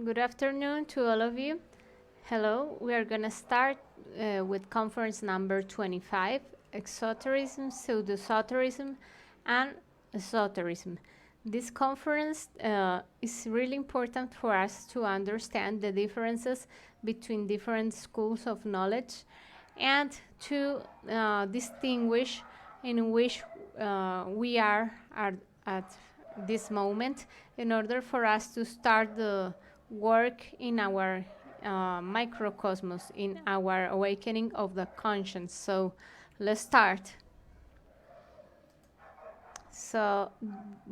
Good afternoon to all of you. Hello, we are going to start with conference number 25, Exotericism, Pseudo-Esotericism, and Esotericism. This conference is really important for us to understand the differences between different schools of knowledge and to distinguish in which we are at this moment in order for us to start the work in our microcosmos, in our awakening of the conscience. So let's start. So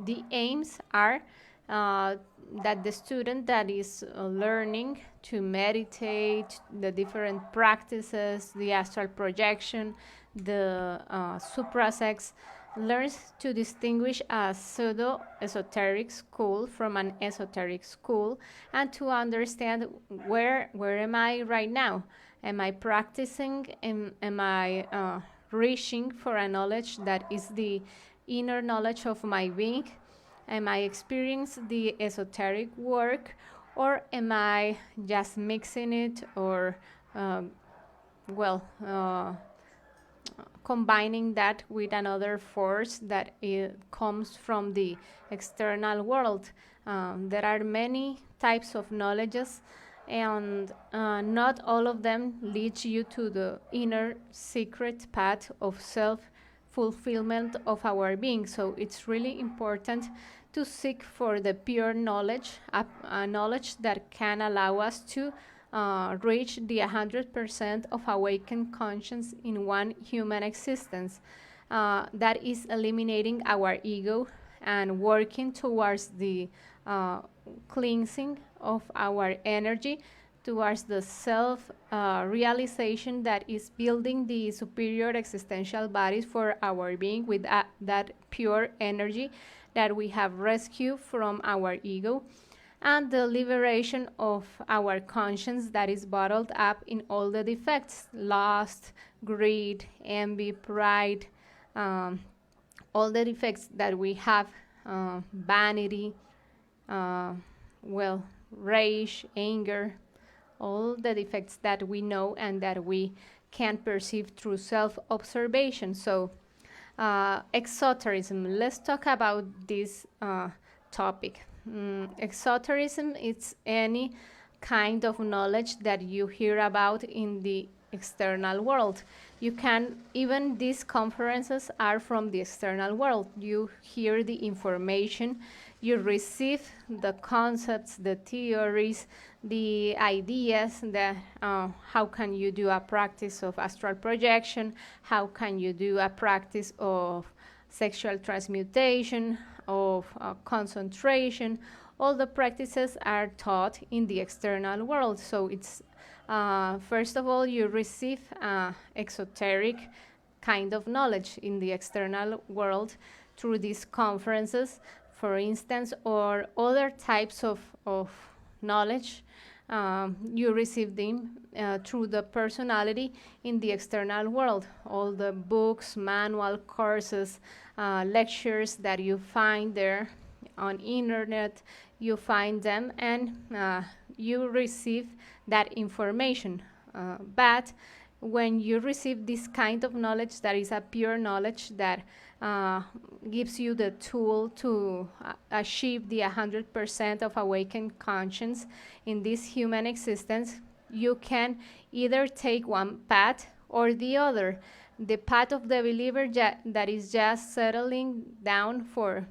the aims are that the student that is learning to meditate, the different practices, the astral projection, the suprasex, learns to distinguish a pseudo-esoteric school from an esoteric school and to understand where am I right now? Am I practicing? Am I reaching for a knowledge that is the inner knowledge of my being? Am I experiencing the esoteric work, or am I just mixing it, or combining that with another force that comes from the external world? There are many types of knowledges, and not all of them lead you to the inner secret path of self fulfillment of our being. So it's really important to seek for the pure knowledge, a knowledge that can allow us to reach the 100% of awakened conscience in one human existence. That is eliminating our ego and working towards the cleansing of our energy, towards the self realization that is building the superior existential bodies for our being with that pure energy that we have rescued from our ego, and the liberation of our conscience that is bottled up in all the defects: lust, greed, envy, pride, all the defects that we have, vanity, rage, anger, all the defects that we know and that we can perceive through self-observation. So, exotericism. Let's talk about this topic. Exotericism is any kind of knowledge that you hear about in the external world. You can, even these conferences are from the external world. You hear the information, you receive the concepts, the theories, the ideas, how can you do a practice of astral projection, how can you do a practice of sexual transmutation, of concentration. All the practices are taught in the external world. So it's first of all, you receive exoteric kind of knowledge in the external world through these conferences, for instance, or other types of knowledge. You receive them through the personality in the external world. All the books, manual, courses, lectures that you find there on internet, you find them, and you receive that information. But when you receive this kind of knowledge that is a pure knowledge that gives you the tool to achieve the 100% of awakened conscience in this human existence, you can either take one path or the other. The path of the believer that is just settling down for,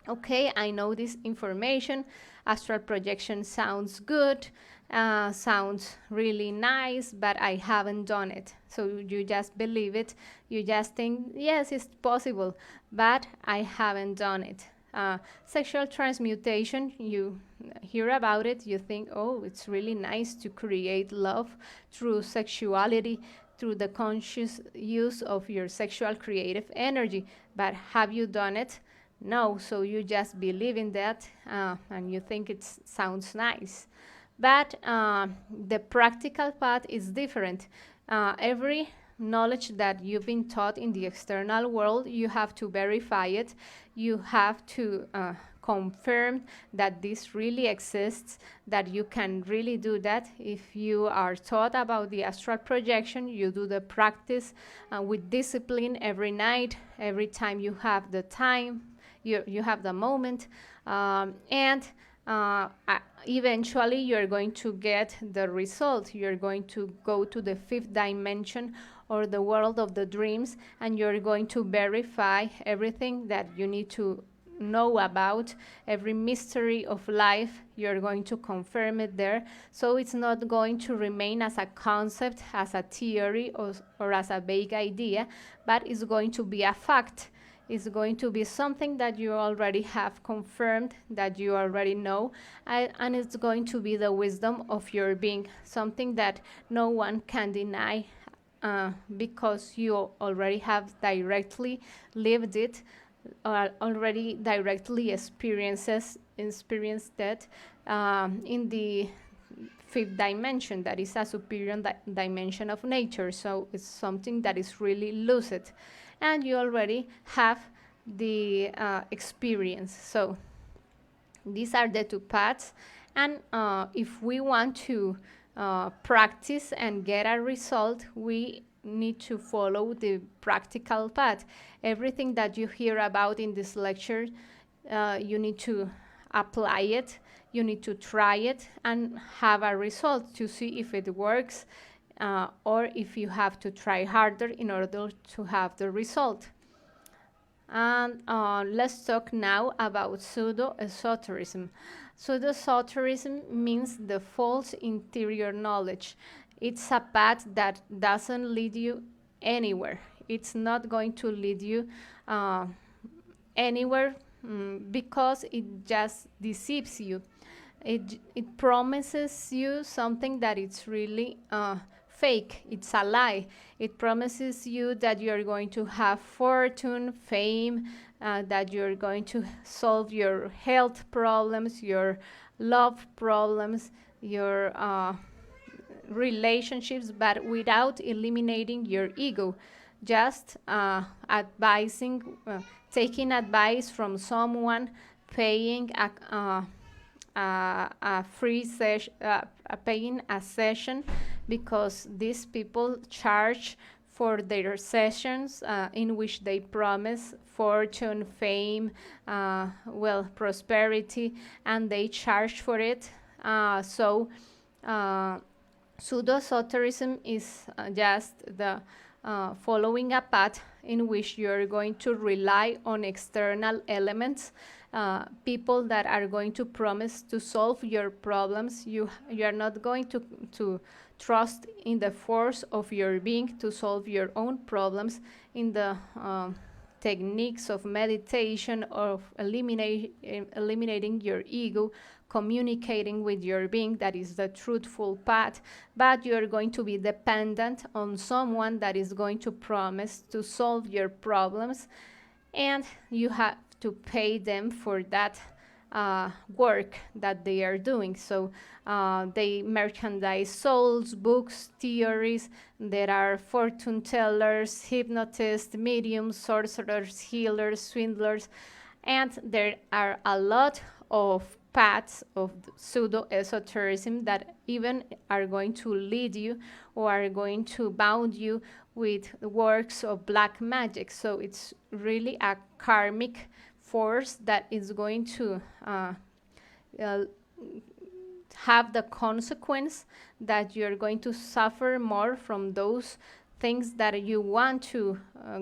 okay, I know this information, astral projection sounds good, sounds really nice, but I haven't done it. So you just believe it, you just think, yes, it's possible, but I haven't done it. Sexual transmutation, you hear about it, you think, oh, it's really nice to create love through sexuality, through the conscious use of your sexual creative energy. But have you done it? No. So you just believe in that and you think it sounds nice. But the practical path is different. Every knowledge that you've been taught in the external world, you have to verify it. You have to confirmed that this really exists, that you can really do that. If you are taught about the astral projection, you do the practice with discipline every night, every time you have the time, you have the moment, and eventually you're going to get the result. You're going to go to the fifth dimension, or the world of the dreams, and you're going to verify everything that you need to know about, every mystery of life. You're going to confirm it there. So it's not going to remain as a concept, as a theory, or as a vague idea, but it's going to be a fact. Is going to be something that you already have confirmed, that you already know, and it's going to be the wisdom of your being, something that no one can deny, because you already have directly lived it, or already directly experienced it in the fifth dimension, that is a superior dimension of nature. So it's something that is really lucid, and you already have the experience. So these are the two paths, and if we want to practice and get a result, we need to follow the practical path. Everything that you hear about in this lecture, you need to apply it, you need to try it and have a result to see if it works, or if you have to try harder in order to have the result. And let's talk now about pseudo-esotericism. Pseudo-esotericism means the false interior knowledge. It's a path that doesn't lead you anywhere. It's not going to lead you anywhere, because it just deceives you. It promises you something that it's really fake. It's a lie. It promises you that you're going to have fortune, fame, that you're going to solve your health problems, your love problems, your relationships, but without eliminating your ego. Just taking advice from someone, paying a free session, paying a session, because these people charge for their sessions, in which they promise fortune, fame, prosperity, and they charge for it. So pseudo-esotericism is just the following a path in which you're going to rely on external elements, people that are going to promise to solve your problems. You are not going to trust in the force of your being to solve your own problems, in the techniques of meditation, of eliminating your ego, communicating with your being. That is the truthful path, but you're going to be dependent on someone that is going to promise to solve your problems, and you have to pay them for that work that they are doing. So they merchandise souls, books, theories. There are fortune tellers, hypnotists, mediums, sorcerers, healers, swindlers, and there are a lot of paths of pseudo-esotericism that even are going to lead you, or are going to bound you with works of black magic. So it's really a karmic force that is going to have the consequence that you're going to suffer more from those things that you want to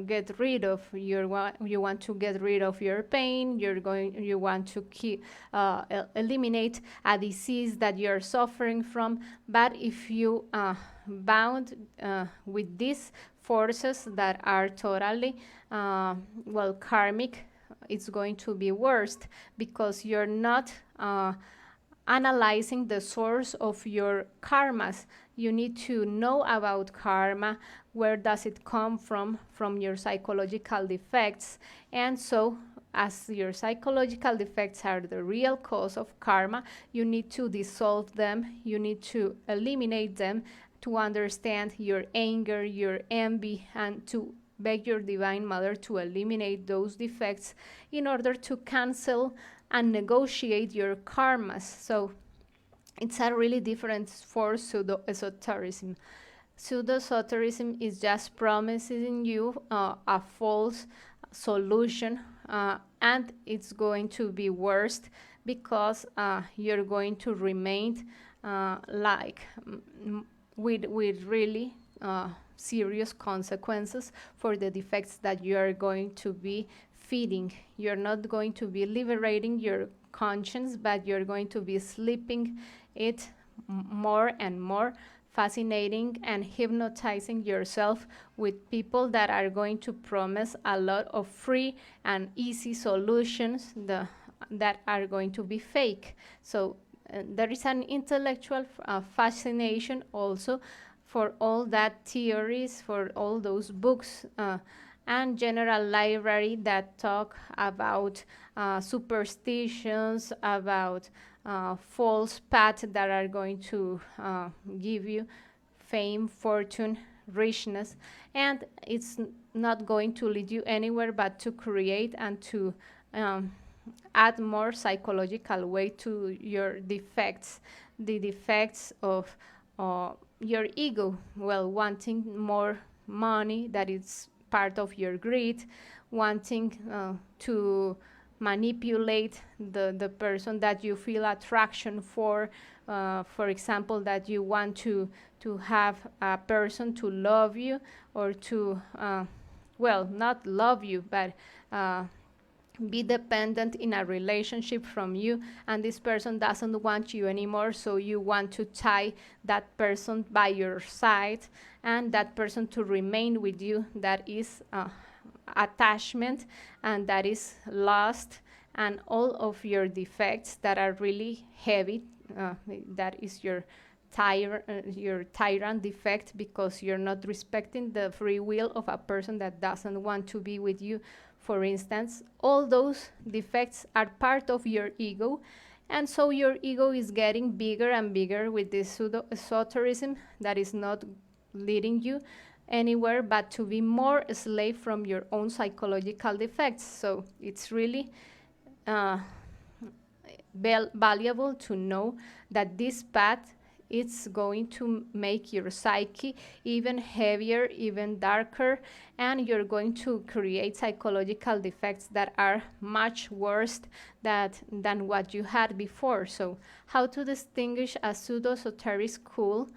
get rid of. You want to get rid of your pain. You want to eliminate a disease that you're suffering from. But if you bound with these forces that are totally karmic, it's going to be worse, because you're not analyzing the source of your karmas. You need to know about karma. Where does it come from your psychological defects? And so, as your psychological defects are the real cause of karma, you need to dissolve them. You need to eliminate them, to understand your anger, your envy, and to beg your Divine Mother to eliminate those defects in order to cancel and negotiate your karmas. So it's a really difference for pseudo-esotericism. Pseudo-esotericism is just promising you a false solution, and it's going to be worse because you're going to remain like with really serious consequences for the defects that you are going to be feeding. You're not going to be liberating your conscience, but you're going to be sleeping it more and more, fascinating and hypnotizing yourself with people that are going to promise a lot of free and easy solutions that are going to be fake. So there is an intellectual fascination also for all that theories, for all those books and general library that talk about superstitions, about false paths that are going to give you fame, fortune, richness, and it's not going to lead you anywhere but to create and to add more psychological weight to your defects, the defects of your ego, well, wanting more money, that is part of your greed, wanting to manipulate the person that you feel attraction for example, that you want to have a person to love you or to well, not love you, but be dependent in a relationship from you, and this person doesn't want you anymore, so you want to tie that person by your side and that person to remain with you. That is attachment, and that is lust, and all of your defects that are really heavy. That is your tyrant defect, because you're not respecting the free will of a person that doesn't want to be with you, for instance. All those defects are part of your ego, and so your ego is getting bigger and bigger with this pseudo-esotericism that is not leading you anywhere but to be more a slave from your own psychological defects. So it's really valuable to know that this path, it's going to make your psyche even heavier, even darker, and you're going to create psychological defects that are much worse than what you had before. So how to distinguish a pseudo-esoteric school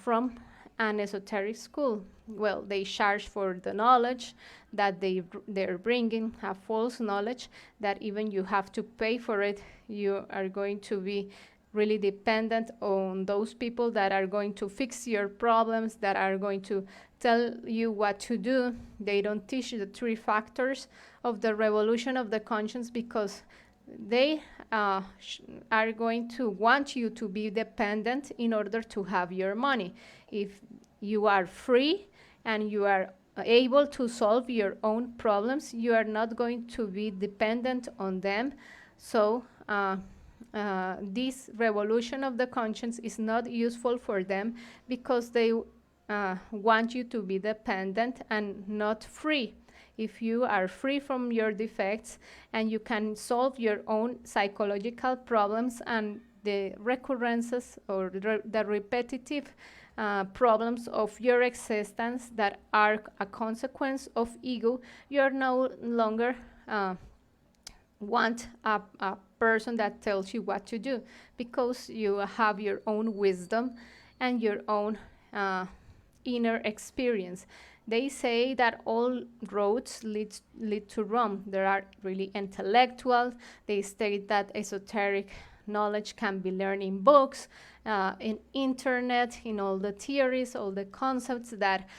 from an esoteric school? Well, they charge for the knowledge that they're bringing, a false knowledge that even you have to pay for it. You are going to be really dependent on those people that are going to fix your problems, that are going to tell you what to do. They don't teach you the 3 factors of the revolution of the conscience, because they are going to want you to be dependent in order to have your money. If you are free and you are able to solve your own problems, you are not going to be dependent on them. So this revolution of the conscience is not useful for them, because they want you to be dependent and not free. If you are free from your defects and you can solve your own psychological problems and the recurrences or the repetitive problems of your existence that are a consequence of ego, you are no longer want a person that tells you what to do, because you have your own wisdom and your own inner experience. They say that all roads lead to Rome. They are really intellectual. They state that esoteric knowledge can be learned in books, in internet, in all the theories, all the concepts that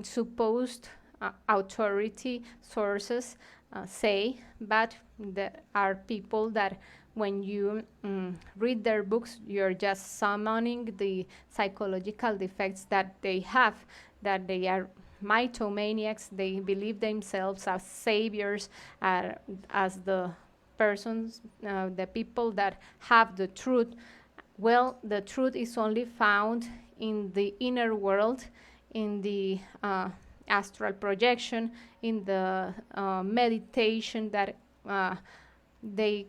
supposed authority sources say, but there are people that when you read their books, you're just summoning the psychological defects that they have, that they are mythomaniacs. They believe themselves as saviors, as the persons, the people that have the truth. Well, the truth is only found in the inner world, in the astral projection, in the meditation that they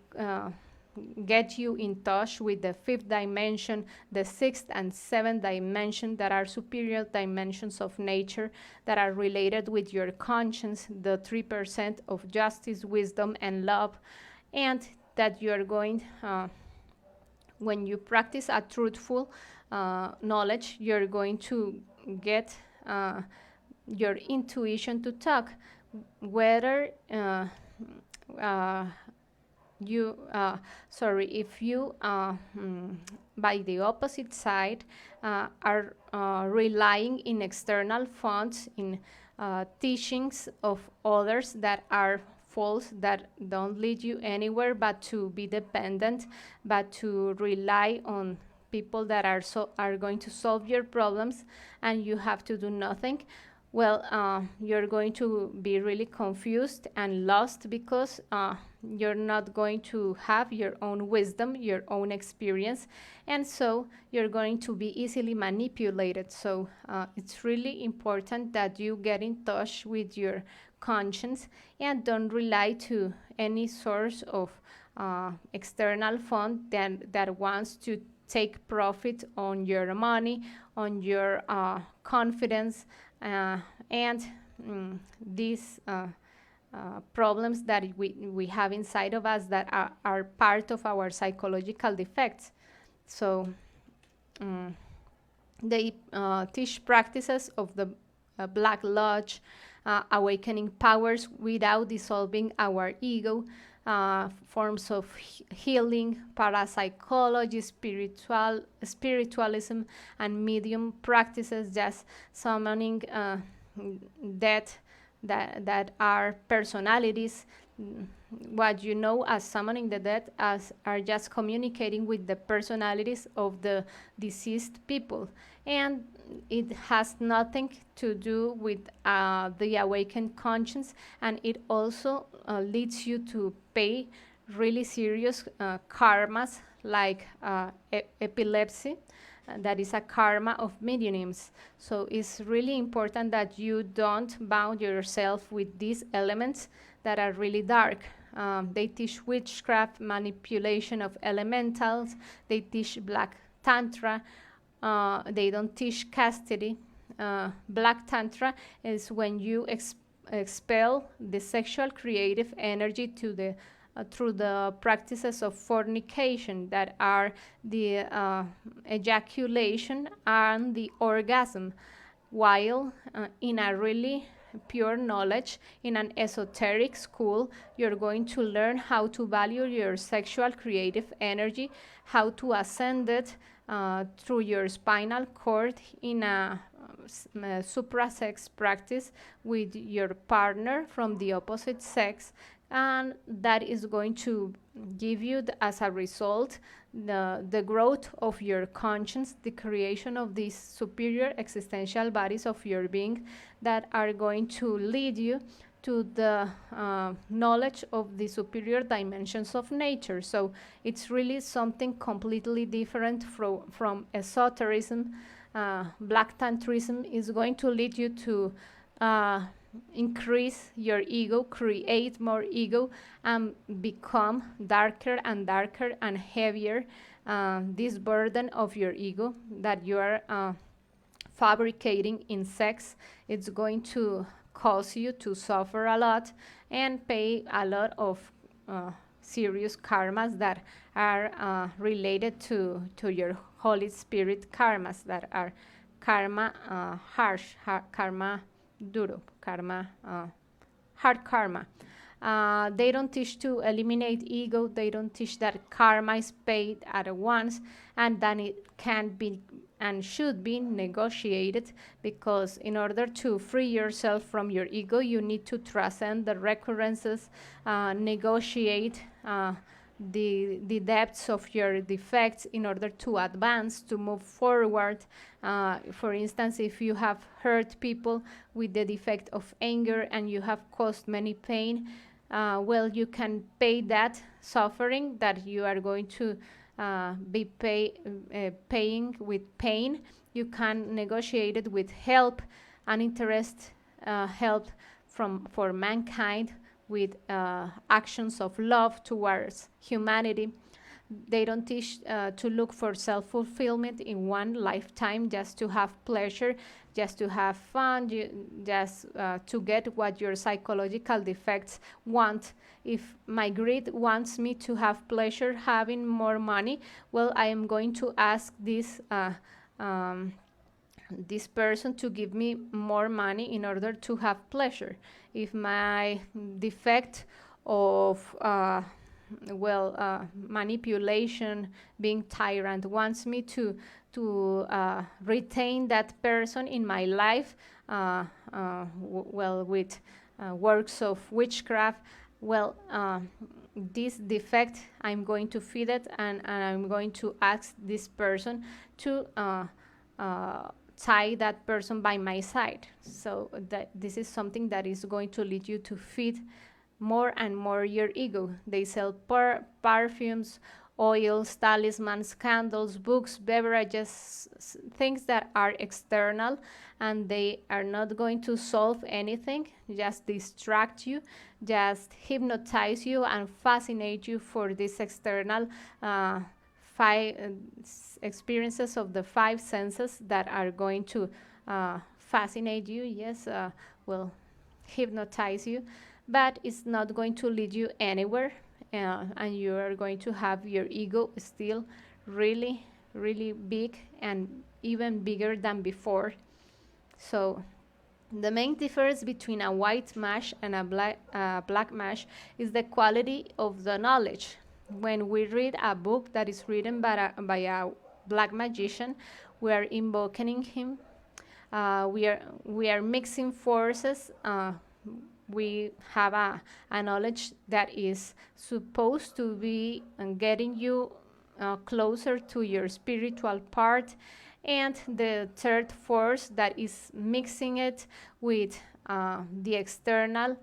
get you in touch with the fifth dimension, the sixth and seventh dimension, that are superior dimensions of nature that are related with your conscience, the 3% of justice, wisdom, and love, and that you are going, when you practice a truthful knowledge, you're going to get your intuition to talk, whether uh, you if you by the opposite side are relying in external funds, in teachings of others that are false, that don't lead you anywhere but to be dependent, but to rely on people that are going to solve your problems, and you have to do nothing. Well, you're going to be really confused and lost, because you're not going to have your own wisdom, your own experience, and so you're going to be easily manipulated. So it's really important that you get in touch with your conscience and don't rely to any source of external fund that wants to take profit on your money, on your confidence, and these problems that we have inside of us, that are part of our psychological defects. So they teach practices of the Black Lodge, awakening powers without dissolving our ego, forms of healing, parapsychology, spiritualism, and medium practices, just summoning death, that are personalities. What you know as summoning the dead as are just communicating with the personalities of the deceased people, and it has nothing to do with the awakened conscience, and it also leads you to pay really serious karmas, like epilepsy. That is a karma of mediums. So it's really important that you don't bound yourself with these elements that are really dark. They teach witchcraft, manipulation of elementals. They teach black tantra. They don't teach chastity. Black tantra is when you expel the sexual creative energy to the through the practices of fornication, that are the ejaculation and the orgasm, while in a really pure knowledge, in an esoteric school, you're going to learn how to value your sexual creative energy, how to ascend it through your spinal cord in a suprasex practice with your partner from the opposite sex, and that is going to give you, as a result, the growth of your conscience, the creation of these superior existential bodies of your being that are going to lead you to the knowledge of the superior dimensions of nature. So it's really something completely different from esotericism. Black tantrism is going to lead you to increase your ego, create more ego, and become darker and darker and heavier. This burden of your ego that you are fabricating in sex, it's going to cause you to suffer a lot and pay a lot of serious karmas that are related to your Holy Spirit karmas, that are karma harsh, karma duro, karma hard karma. They don't teach to eliminate ego. They don't teach that karma is paid at once and then it can be and should be negotiated, because in order to free yourself from your ego, you need to transcend the recurrences, negotiate the depths of your defects in order to advance, to move forward. For instance, if you have hurt people with the defect of anger and you have caused many pain, well, you can pay that suffering that you are going to be paying with pain. You can negotiate it with help, uninterested help for mankind, with actions of love towards humanity. They don't teach to look for self-fulfillment in one lifetime, just to have pleasure, just to have fun, just to get what your psychological defects want. If my greed wants me to have pleasure having more money, well, I am going to ask this person to give me more money in order to have pleasure. If my defect of manipulation, being tyrant, wants me to retain that person in my life, with works of witchcraft, this defect, I'm going to feed it, and I'm going to ask this person to tie that person by my side. So that this is something that is going to lead you to feed more and more your ego. They sell perfumes, oils, talismans, candles, books, beverages, things that are external, and they are not going to solve anything, just distract you, just hypnotize you and fascinate you for this external experiences of the five senses that are going to fascinate you, yes, hypnotize you, but it's not going to lead you anywhere, and you are going to have your ego still really, really big and even bigger than before. So the main difference between a white mage and a black mage is the quality of the knowledge. When we read a book that is written by a black magician, we are invoking him. We are mixing forces. We have a knowledge that is supposed to be getting you closer to your spiritual part, and the third force that is mixing it with the external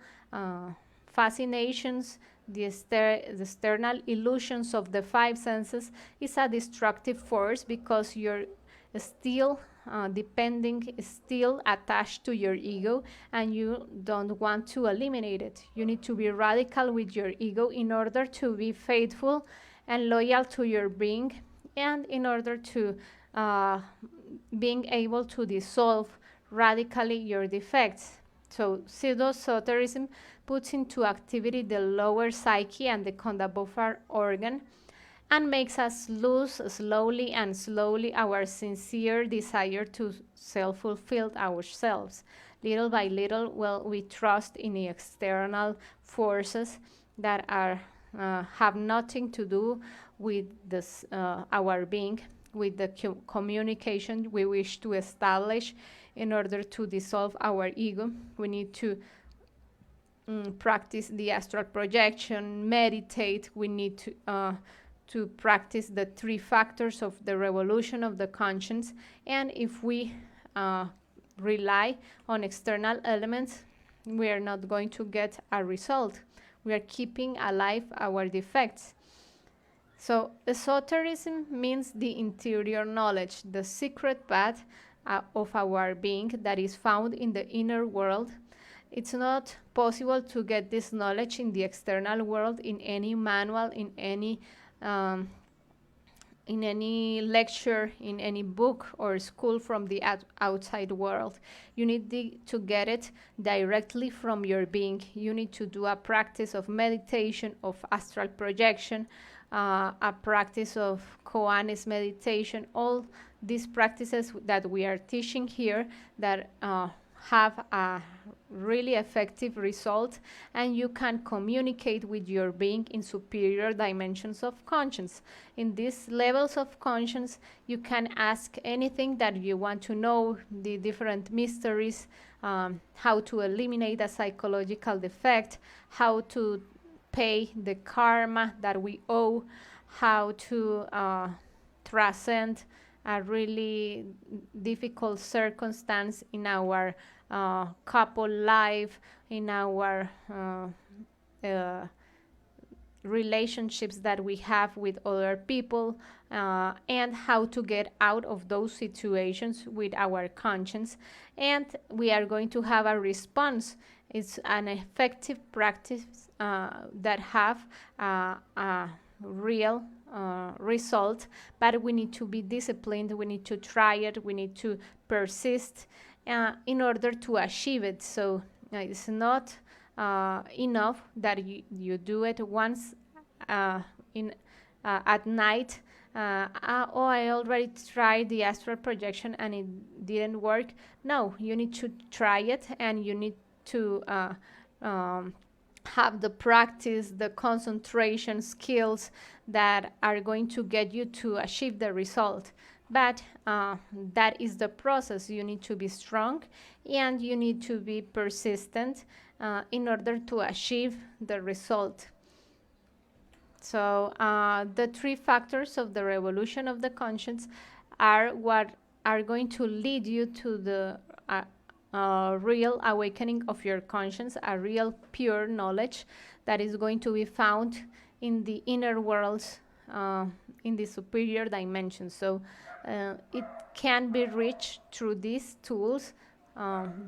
fascinations, the external illusions of the five senses, is a destructive force, because you're still depending, still attached to your ego, and you don't want to eliminate it. You need to be radical with your ego in order to be faithful and loyal to your being, and in order to being able to dissolve radically your defects. So pseudo-esotericism puts into activity the lower psyche and the conda organ, and makes us lose slowly our sincere desire to self-fulfill ourselves. Little by little, we trust in the external forces that are have nothing to do with this, our being, with the communication we wish to establish. In order to dissolve our ego, we need to practice the astral projection, meditate. We need to practice the three factors of the revolution of the conscience. And if we rely on external elements, we are not going to get a result. We are keeping alive our defects. So esotericism means the interior knowledge, the secret path of our being that is found in the inner world. It's not possible to get this knowledge in the external world, in any manual, in any lecture, in any book or school from the outside world. You need to get it directly from your being. You need to do a practice of meditation, of astral projection, a practice of koanis meditation, all these practices that we are teaching here that have a really effective result, and you can communicate with your being in superior dimensions of conscience. In these levels of conscience, you can ask anything that you want to know, the different mysteries, how to eliminate a psychological defect, how to pay the karma that we owe, how to transcend a really difficult circumstance in our couple life, in our relationships that we have with other people, and how to get out of those situations with our conscience. And we are going to have a response It's an effective practice that have a real result, but we need to be disciplined, we need to try it, we need to persist in order to achieve it. So it's not enough that you do it once in at night. Oh, I already tried the astral projection and it didn't work. No, you need to try it, and you need to have the practice, the concentration skills that are going to get you to achieve the result. But that is the process. You need to be strong and you need to be persistent in order to achieve the result. So the three factors of the revolution of the conscience are what are going to lead you to the real awakening of your conscience, a real pure knowledge that is going to be found in the inner worlds, in the superior dimension. So it can be reached through these tools.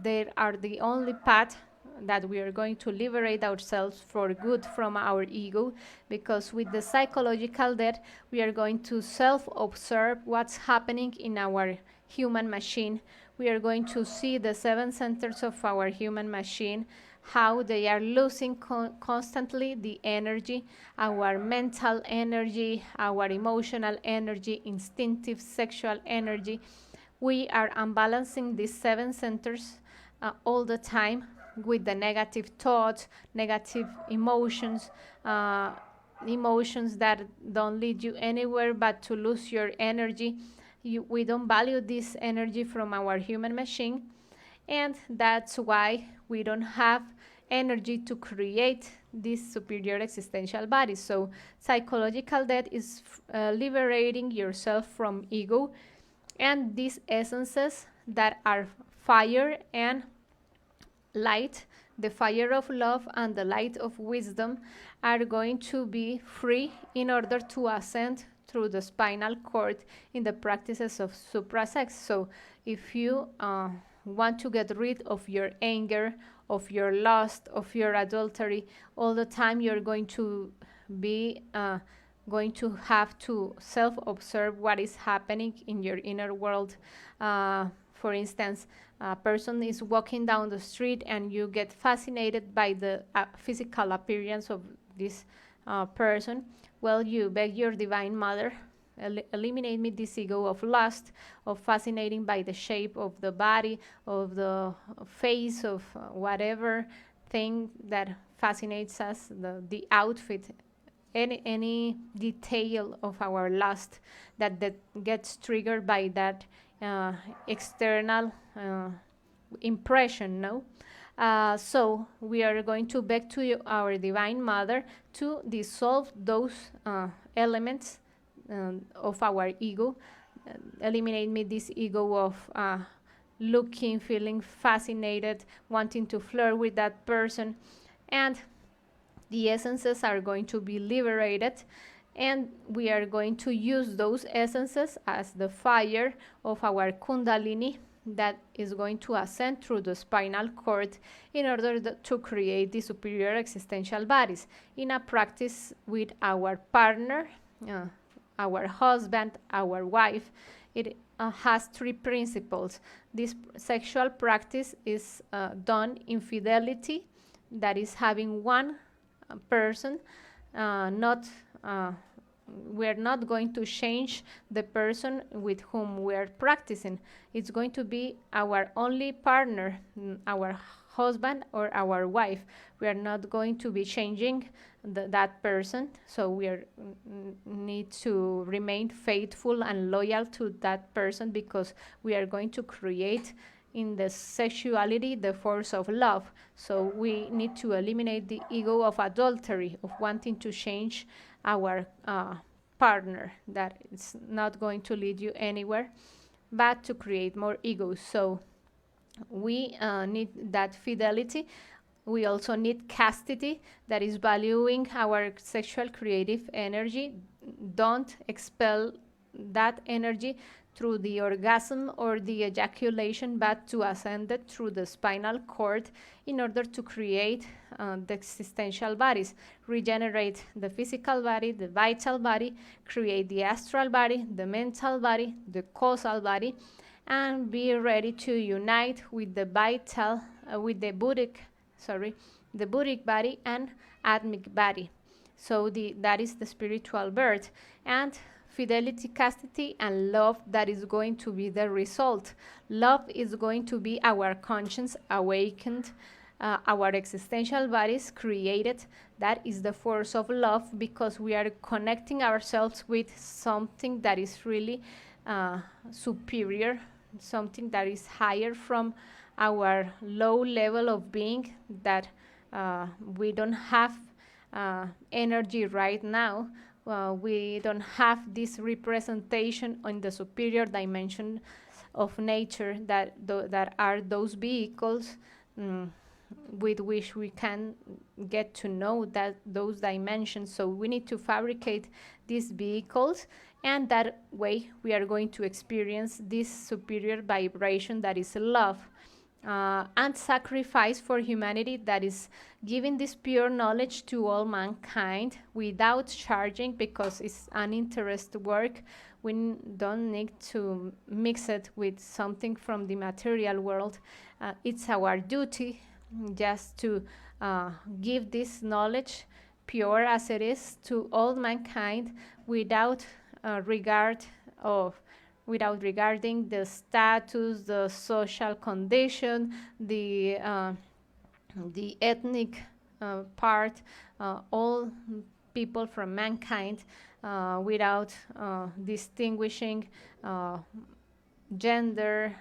They are the only path that we are going to liberate ourselves for good from our ego, because with the psychological death we are going to self-observe what's happening in our human machine. We are going to see the 7 centers of our human machine, how they are losing constantly the energy, our mental energy, our emotional energy, instinctive sexual energy. We are unbalancing these 7 centers all the time with the negative thoughts, negative emotions, emotions that don't lead you anywhere but to lose your energy. We don't value this energy from our human machine, and that's why we don't have energy to create this superior existential body. So psychological death is liberating yourself from ego, and these essences that are fire and light, the fire of love and the light of wisdom, are going to be free in order to ascend through the spinal cord in the practices of suprasex. So if you want to get rid of your anger, of your lust, of your adultery, all the time you're going to be going to have to self-observe what is happening in your inner world. For instance, a person is walking down the street and you get fascinated by the physical appearance of this person. Well, you beg your divine mother, eliminate me this ego of lust, of fascinating by the shape of the body, of the face, of whatever thing that fascinates us, the outfit, any detail of our lust that gets triggered by that external impression, no? So we are going to beg to our divine mother to dissolve those elements of our ego. Eliminate me this ego of looking, feeling fascinated, wanting to flirt with that person, and the essences are going to be liberated, and we are going to use those essences as the fire of our kundalini that is going to ascend through the spinal cord in order to create the superior existential bodies in a practice with our partner, our husband, our wife. It has 3 principles. This sexual practice is done in fidelity, that is having one person, we're not going to change the person with whom we're practicing. It's going to be our only partner, our husband or our wife. We are not going to be changing that person, so we need to remain faithful and loyal to that person, because we are going to create in the sexuality the force of love. So we need to eliminate the ego of adultery, of wanting to change our partner. That is not going to lead you anywhere but to create more egos. So we need that fidelity. We also need chastity, that is valuing our sexual creative energy. Don't expel that energy through the orgasm or the ejaculation, but to ascend it through the spinal cord in order to create the existential bodies, regenerate the physical body, the vital body, create the astral body, the mental body, the causal body, and be ready to unite with the vital, with the Buddhic, the Buddhic body and Atmic body. So that is the spiritual birth. And fidelity, chastity, and love, that is going to be the result. Love is going to be our conscience awakened, our existential bodies created. That is the force of love, because we are connecting ourselves with something that is really superior, something that is higher from our low level of being, that we don't have energy right now. We don't have this representation on the superior dimension of nature that are those vehicles with which we can get to know that those dimensions. So we need to fabricate these vehicles, and that way we are going to experience this superior vibration that is love. And sacrifice for humanity, that is giving this pure knowledge to all mankind without charging, because it's uninterest work. We don't need to mix it with something from the material world. It's our duty just to give this knowledge, pure as it is, to all mankind without without regarding the status, the social condition, the ethnic part, all people from mankind, without distinguishing gender,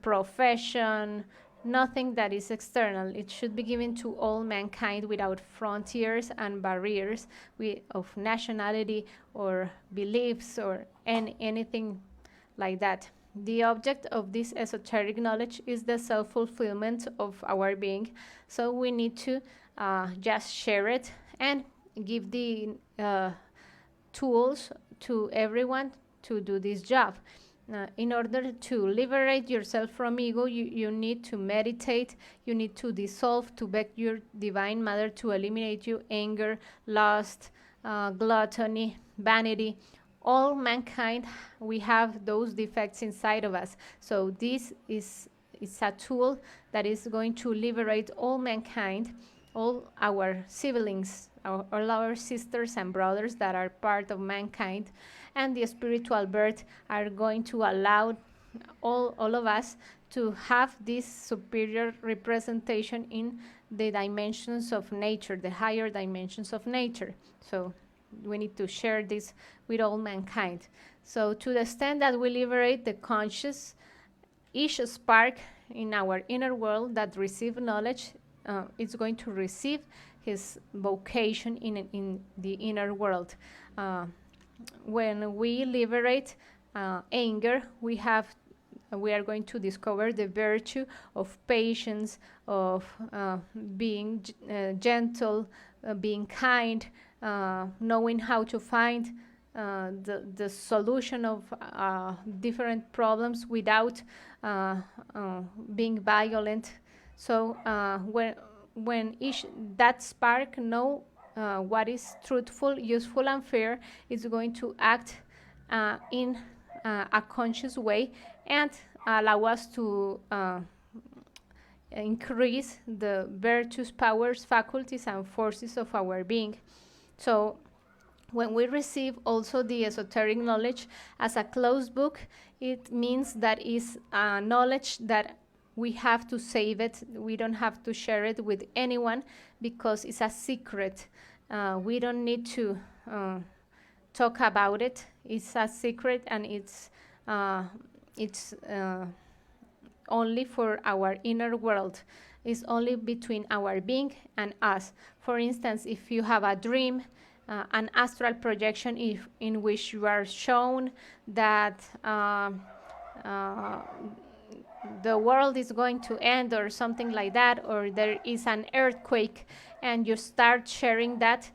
profession, nothing that is external. It should be given to all mankind without frontiers and barriers of nationality or beliefs or anything like that. The object of this esoteric knowledge is the self-fulfillment of our being. So we need to just share it and give the tools to everyone to do this job. In order to liberate yourself from ego, you need to meditate, you need to dissolve, to beg your divine mother to eliminate you anger, lust, gluttony, vanity. All mankind, we have those defects inside of us. So this is a tool that is going to liberate all mankind, all our siblings, all our sisters and brothers that are part of mankind. And the spiritual birth are going to allow all of us to have this superior representation in the dimensions of nature, the higher dimensions of nature. So we need to share this with all mankind. So to the extent that we liberate the conscious, each spark in our inner world that receives knowledge is going to receive his vocation in the inner world. When we liberate anger, we are going to discover the virtue of patience, of being gentle, being kind, knowing how to find the solution of different problems without being violent. So when that spark know what is truthful, useful, and fair, is going to act in a conscious way and allow us to increase the virtues, powers, faculties, and forces of our being. So when we receive also the esoteric knowledge as a closed book, it means that is knowledge that we have to save it. We don't have to share it with anyone because it's a secret. We don't need to talk about it. It's a secret, and it's only for our inner world. It's only between our being and us. For instance, if you have a dream, an astral projection in which you are shown that the world is going to end or something like that, or there is an earthquake, and you start sharing that,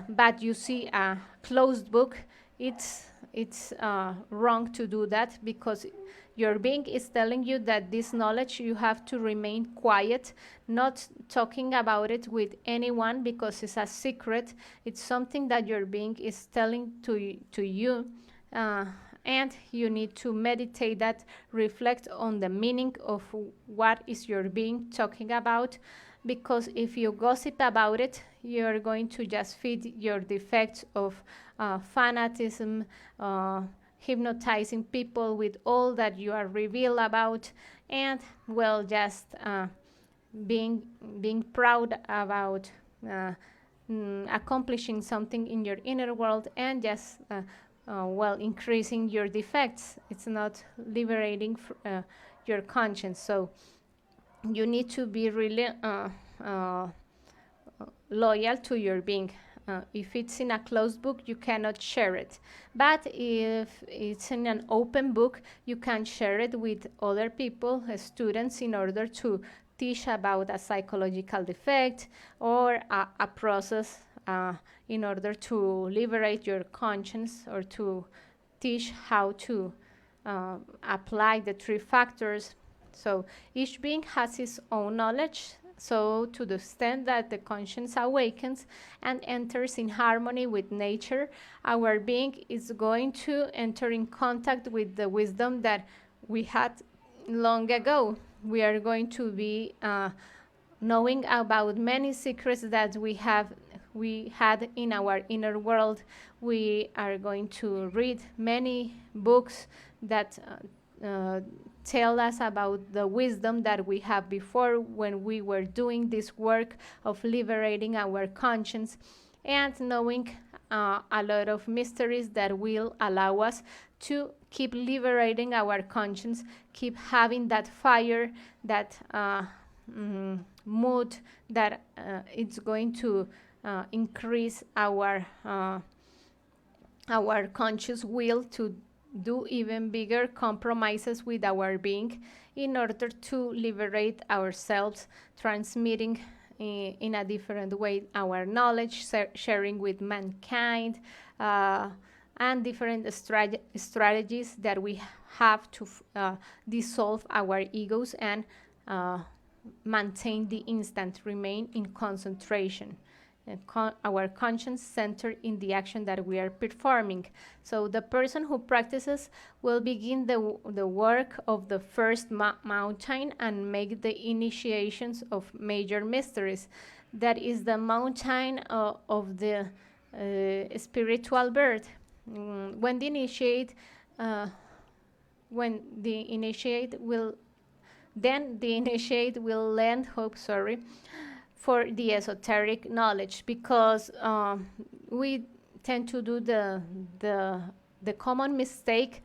but you see a closed book, it's it's wrong to do that, because your being is telling you that this knowledge you have to remain quiet, not talking about it with anyone, because it's a secret. It's something that your being is telling to you, and you need to meditate that, reflect on the meaning of what is your being talking about, because if you gossip about it, you're going to just feed your defects of fanatism, hypnotizing people with all that you are revealed about, and well, just being proud about accomplishing something in your inner world, and just well, increasing your defects. It's not liberating your conscience. So you need to be really loyal to your being. If it's in a closed book, you cannot share it. But if it's in an open book, you can share it with other people, students, in order to teach about a psychological defect or a process in order to liberate your conscience, or to teach how to apply the 3 factors. So each being has his own knowledge. So to the extent that the conscience awakens and enters in harmony with nature, our being is going to enter in contact with the wisdom that we had long ago. We are going to be knowing about many secrets that we had in our inner world. We are going to read many books that tell us about the wisdom that we have before, when we were doing this work of liberating our conscience, and knowing a lot of mysteries that will allow us to keep liberating our conscience, keep having that fire, that mood that it's going to increase our conscious will to do even bigger compromises with our being, in order to liberate ourselves, transmitting in a different way our knowledge, sharing with mankind, and different strategies that we have to dissolve our egos and maintain the instant, remain in concentration. Our conscience centered in the action that we are performing. So the person who practices will begin the work of the first mountain and make the initiations of major mysteries. That is the mountain of the spiritual birth. When the initiate will lend hope, for the esoteric knowledge, because we tend to do the common mistake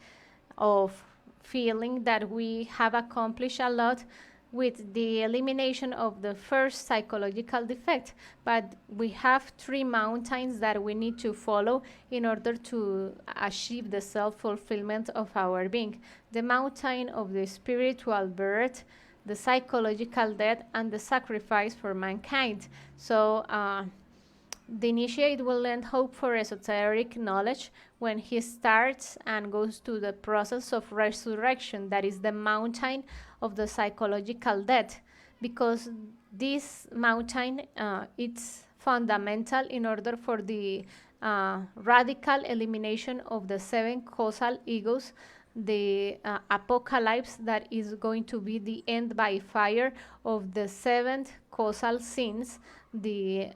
of feeling that we have accomplished a lot with the elimination of the first psychological defect, but we have 3 mountains that we need to follow in order to achieve the self-fulfillment of our being: the mountain of the spiritual birth, the psychological death, and the sacrifice for mankind. So the initiate will lend hope for esoteric knowledge when he starts and goes to the process of resurrection, that is the mountain of the psychological death, because this mountain it's fundamental in order for the radical elimination of the 7 causal egos, the apocalypse that is going to be the end by fire of the 7 causal sins, the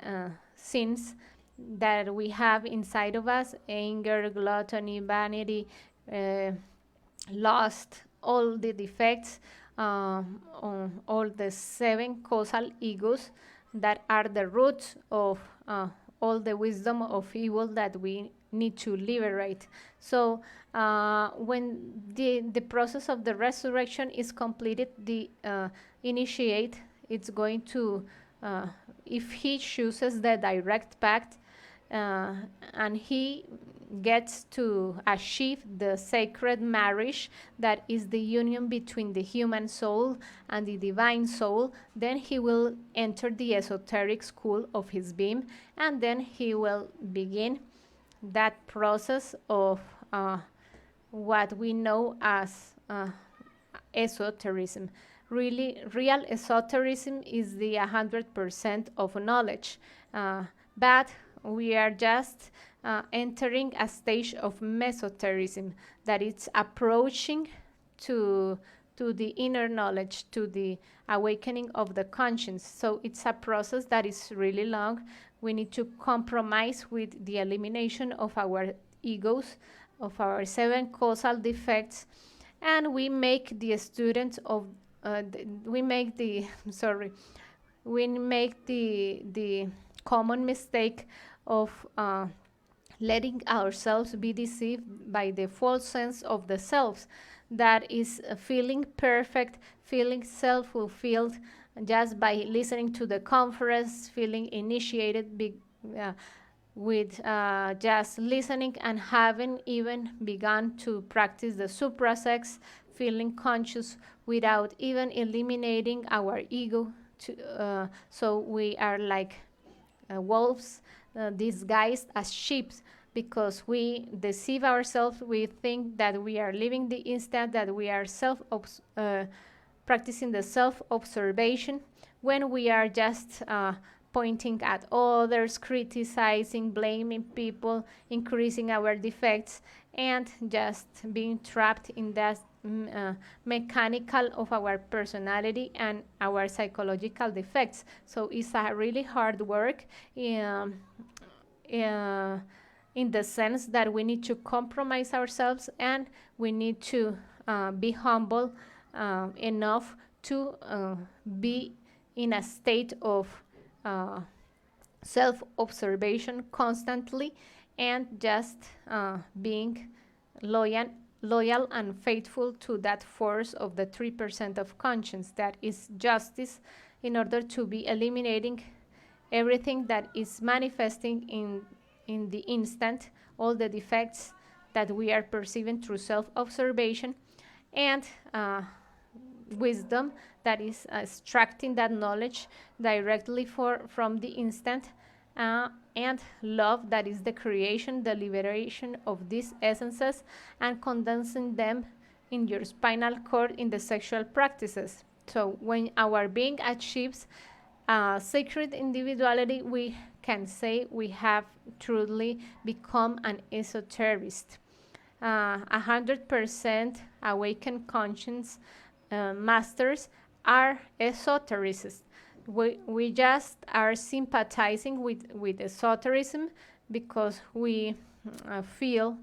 sins that we have inside of us: anger, gluttony, vanity, lust, all the defects, all the 7 causal egos that are the roots of all the wisdom of evil that we need to liberate. So when the process of the resurrection is completed, the initiate, it's going to, if he chooses the direct path, and he gets to achieve the sacred marriage, that is the union between the human soul and the divine soul, then he will enter the esoteric school of his being, and then he will begin that process of what we know as esotericism. Really, real esotericism is the 100% of knowledge, but we are just entering a stage of mesotericism, that it's approaching to the inner knowledge, to the awakening of the conscience. So it's a process that is really long. We need to compromise with the elimination of our egos, of our 7 causal defects, and we make the students of we make the sorry we make the common mistake of letting ourselves be deceived by the false sense of the selves, that is feeling perfect, feeling self-fulfilled just by listening to the conference, feeling initiated with just listening and having even begun to practice the suprasex, feeling conscious without even eliminating our ego. So we are like wolves disguised as sheep, because we deceive ourselves. We think that we are living the instant, that we are practicing the self-observation, when we are just pointing at others, criticizing, blaming people, increasing our defects, and just being trapped in that mechanical of our personality and our psychological defects. So it's a really hard work in the sense that we need to compromise ourselves, and we need to be humble enough to be in a state of self-observation constantly, and just being loyal and faithful to that force of the 3% of conscience, that is justice, in order to be eliminating everything that is manifesting in the instant, all the defects that we are perceiving through self-observation, and wisdom, that is extracting that knowledge directly from the instant, and love, that is the creation, the liberation of these essences, and condensing them in your spinal cord in the sexual practices. So when our being achieves sacred individuality, we can say we have truly become an esoterist. 100% awakened conscience masters are esotericists. We just are sympathizing with esotericism because we feel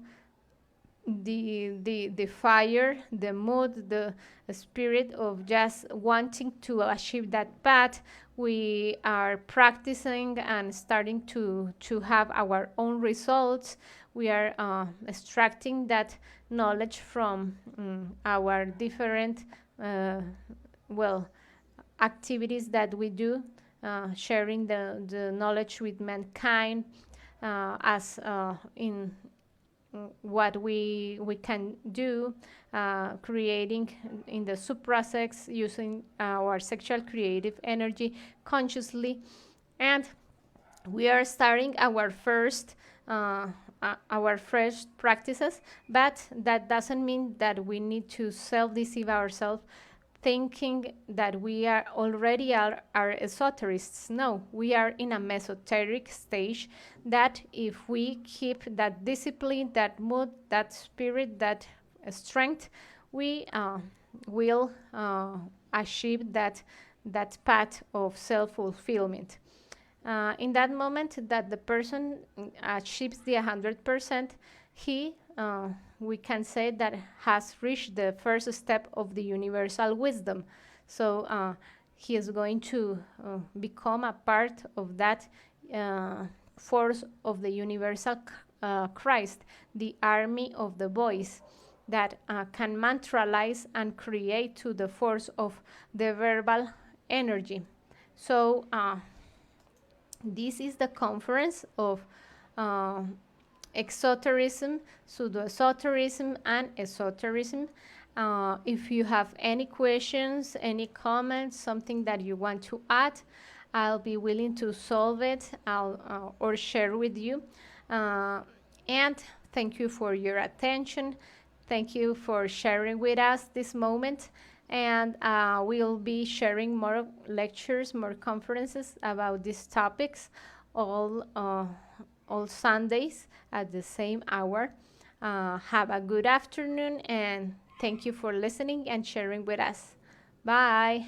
the fire, the mood, the spirit of just wanting to achieve that path. We are practicing and starting to have our own results. We are extracting that knowledge from our different activities that we do, sharing the knowledge with mankind, as in what we can do, creating in the suprasex, using our sexual creative energy consciously. And we are starting our first practices, but that doesn't mean that we need to self-deceive ourselves thinking that we are already are esoterists. No, we are in a mesoteric stage, that if we keep that discipline, that mood, that spirit, that strength, we will achieve that path of self-fulfillment. In that moment that the person achieves the 100%, he we can say that has reached the first step of the universal wisdom. So he is going to become a part of that force of the universal Christ, the army of the voice, that can mantralize and create to the force of the verbal energy. So this is the conference of Exotericism, Pseudo-Esotericism, and Esotericism. If you have any questions, any comments, something that you want to add, I'll be willing to solve it or share with you. And Thank you for your attention. Thank you for sharing with us this moment. And we'll be sharing more lectures, more conferences about these topics all, uh, all Sundays at the same hour. Have a good afternoon and thank you for listening and sharing with us. Bye.